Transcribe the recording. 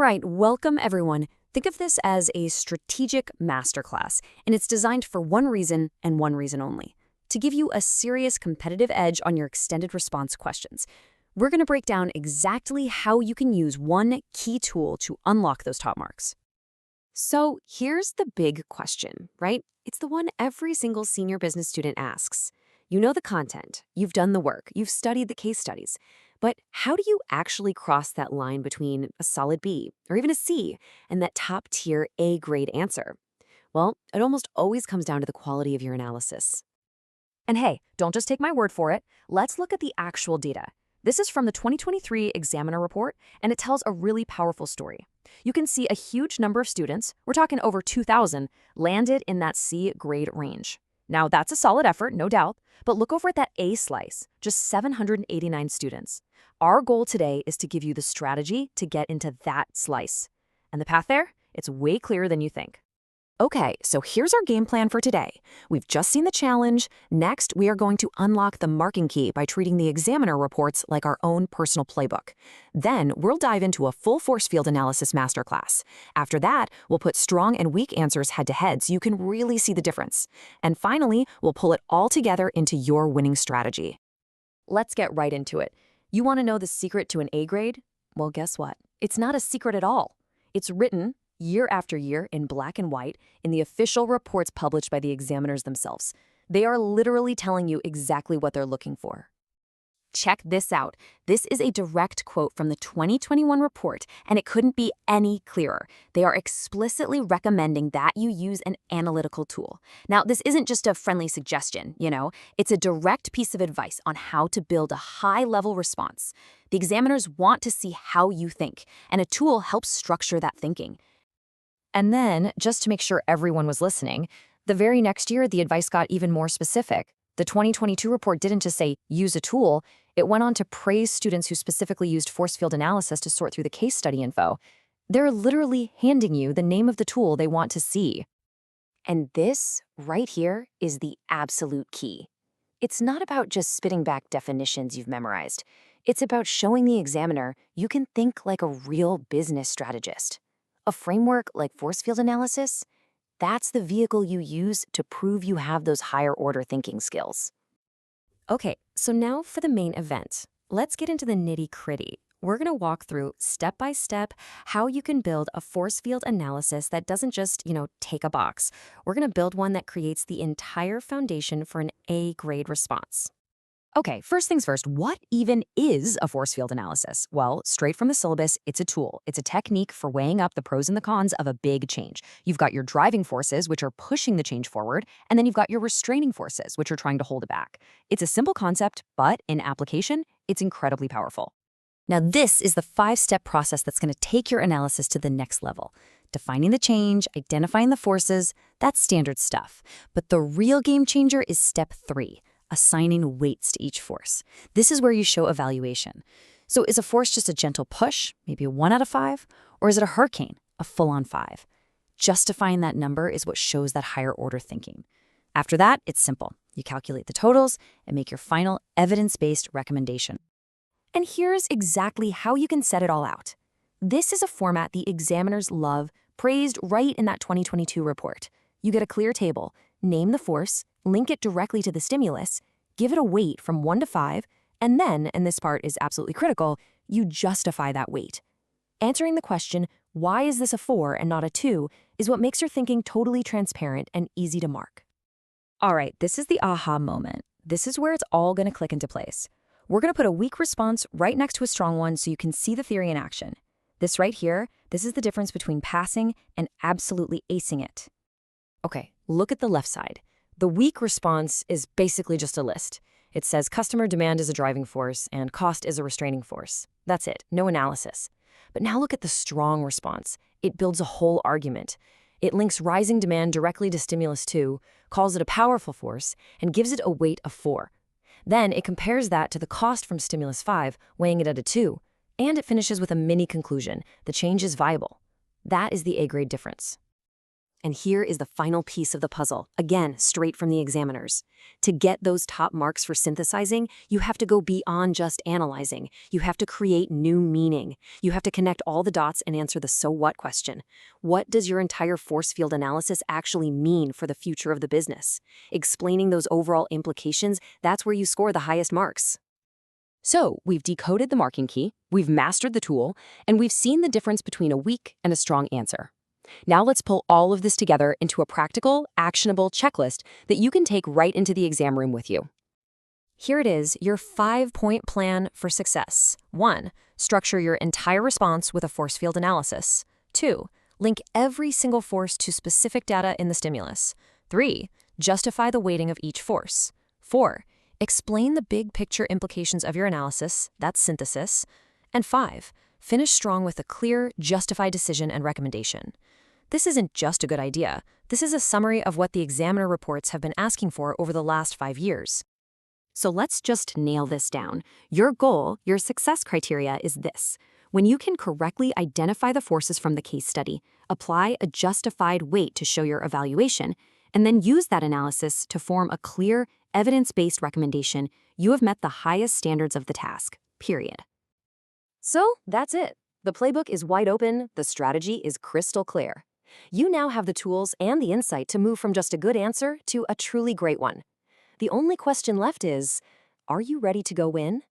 right, welcome everyone. Think of this as a strategic masterclass, and it's designed for one reason and one reason only: to give you a serious competitive edge on your extended response questions. We're going to break down exactly how you can use one key tool to unlock those top marks. So here's the big question, right? It's the one every single senior business student asks. You know the content, you've done the work, you've studied the case studies, but how do you actually cross that line between a solid B or even a C and that top tier A grade answer? Well, it almost always comes down to the quality of your analysis. And hey, don't just take my word for it. Let's look at the actual data. This is from the 2023 Examiner report, and it tells a really powerful story. You can see a huge number of students, we're talking over 2,000, landed in that C grade range. Now, that's a solid effort, no doubt, but look over at that A slice, just 789 students. Our goal today is to give you the strategy to get into that slice. And the path there, it's way clearer than you think. Okay, so here's our game plan for today. We've just seen the challenge. Next, we are going to unlock the marking key by treating the examiner reports like our own personal playbook. Then, we'll dive into a full force field analysis masterclass. After that, we'll put strong and weak answers head-to-head so you can really see the difference. And finally, we'll pull it all together into your winning strategy. Let's get right into it. You want to know the secret to an A grade? Well, guess what? It's not a secret at all. It's written year after year in black and white in the official reports published by the examiners themselves. They are literally telling you exactly what they're looking for. Check this out. This is a direct quote from the 2021 report, and it couldn't be any clearer. They are explicitly recommending that you use an analytical tool. Now, this isn't just a friendly suggestion, it's a direct piece of advice on how to build a high-level response. The examiners want to see how you think, and a tool helps structure that thinking. And then, just to make sure everyone was listening, the very next year, the advice got even more specific. The 2022 report didn't just say, use a tool. It went on to praise students who specifically used force field analysis to sort through the case study info. They're literally handing you the name of the tool they want to see. And this, right here, is the absolute key. It's not about just spitting back definitions you've memorized. It's about showing the examiner you can think like a real business strategist. A framework like force field analysis, that's the vehicle you use to prove you have those higher order thinking skills. Okay, so now for the main event. Let's get into the nitty-gritty. We're going to walk through step by step how you can build a force field analysis that doesn't just, take a box. We're going to build one that creates the entire foundation for an A grade response. Okay, first things first, what even is a force field analysis? Well, straight from the syllabus, it's a tool. It's a technique for weighing up the pros and the cons of a big change. You've got your driving forces, which are pushing the change forward, and then you've got your restraining forces, which are trying to hold it back. It's a simple concept, but in application, it's incredibly powerful. Now, this is the 5-step process that's going to take your analysis to the next level. Defining the change, identifying the forces, that's standard stuff. But the real game changer is step 3. Assigning weights to each force. This is where you show evaluation. So is a force just a gentle push, maybe a 1 out of 5? Or is it a hurricane, a full-on 5? Justifying that number is what shows that higher order thinking. After that, it's simple. You calculate the totals and make your final evidence-based recommendation. And here's exactly how you can set it all out. This is a format the examiners love, praised right in that 2022 report. You get a clear table, name the force, link it directly to the stimulus, give it a weight from 1 to 5, and then, and this part is absolutely critical, you justify that weight. Answering the question, why is this a 4 and not a 2, is what makes your thinking totally transparent and easy to mark. All right, this is the aha moment. This is where it's all going to click into place. We're going to put a weak response right next to a strong one so you can see the theory in action. This right here, this is the difference between passing and absolutely acing it. Okay, look at the left side. The weak response is basically just a list. It says customer demand is a driving force and cost is a restraining force. That's it, no analysis. But now look at the strong response. It builds a whole argument. It links rising demand directly to stimulus 2, calls it a powerful force, and gives it a weight of 4. Then it compares that to the cost from stimulus 5, weighing it at a 2, and it finishes with a mini conclusion. The change is viable. That is the A grade difference. And here is the final piece of the puzzle, again, straight from the examiners. To get those top marks for synthesizing, you have to go beyond just analyzing. You have to create new meaning. You have to connect all the dots and answer the so what question. What does your entire force field analysis actually mean for the future of the business? Explaining those overall implications, that's where you score the highest marks. So, we've decoded the marking key, we've mastered the tool, and we've seen the difference between a weak and a strong answer. Now let's pull all of this together into a practical, actionable checklist that you can take right into the exam room with you. Here it is, your 5-point plan for success. 1. Structure your entire response with a force field analysis. 2. Link every single force to specific data in the stimulus. 3. Justify the weighting of each force. 4. Explain the big picture implications of your analysis, that's synthesis. And 5. Finish strong with a clear, justified decision and recommendation. This isn't just a good idea. This is a summary of what the examiner reports have been asking for over the last 5 years. So let's just nail this down. Your goal, your success criteria is this. When you can correctly identify the forces from the case study, apply a justified weight to show your evaluation, and then use that analysis to form a clear, evidence-based recommendation, you have met the highest standards of the task, period. So that's it. The playbook is wide open, the strategy is crystal clear. You now have the tools and the insight to move from just a good answer to a truly great one. The only question left is, are you ready to go win?